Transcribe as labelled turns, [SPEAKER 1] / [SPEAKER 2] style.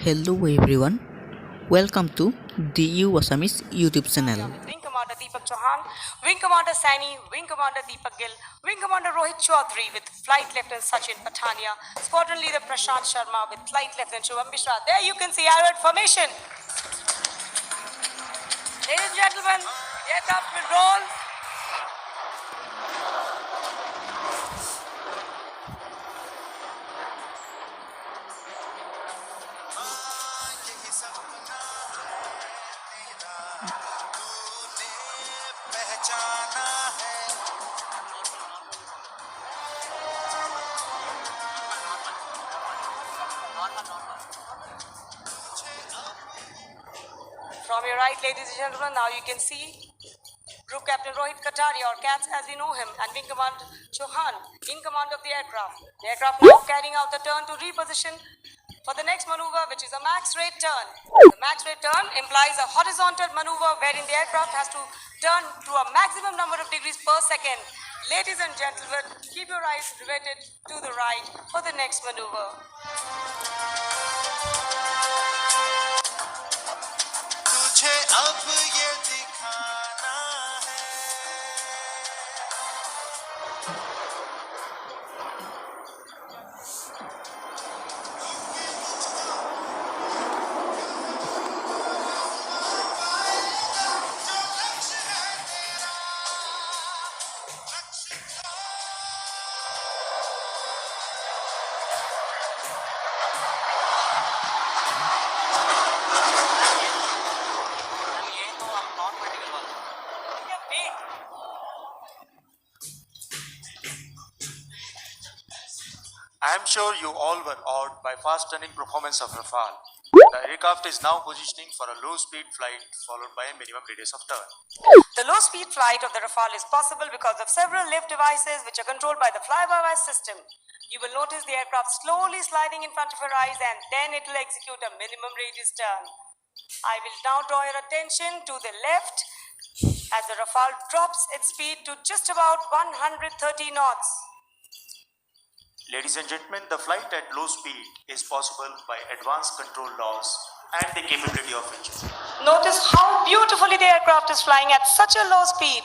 [SPEAKER 1] Hello everyone, welcome to DU ASSAMESE YouTube channel.
[SPEAKER 2] Wing Commander Deepak Chauhan, Wing Commander Saini, Wing Commander Deepak Gill, Wing Commander Rohit Chaudhary with Flight Lieutenant Sachin Pathania, Squadron Leader Prashant Sharma with Flight Lieutenant Shubham Mishra. There you can see Eiat formation. Ladies and gentlemen, the aircraft will roll. From your right, ladies and gentlemen, now you can see Group Captain Rohit Kataria, or CATS as we know him, and Wing Commander Chauhan in command of the aircraft. The aircraft now carrying out the turn to reposition for the next maneuver, which is a max rate turn. The max rate turn implies a horizontal maneuver wherein the aircraft has to turn to a maximum number of degrees per second. Ladies and gentlemen, keep your eyes riveted to the right for the next maneuver.
[SPEAKER 3] तुझे अब ये दिखाना है I am sure you all were awed by fast-turning performance of Raffle. The aircraft is now positioning for a low-speed flight followed by a minimum radius of turn.
[SPEAKER 2] The low-speed flight of the Raffle is possible because of several lift devices which are controlled by the fly-by-wire system. You will notice the aircraft slowly sliding in front of your eyes, and then it will execute a minimum radius turn. I will now draw your attention to the left as the Raffle drops its speed to just about 130 knots.
[SPEAKER 3] Ladies and gentlemen, the flight at low speed is possible by advanced control laws and the capability of engine.
[SPEAKER 2] Notice how beautifully the aircraft is flying at such a low speed.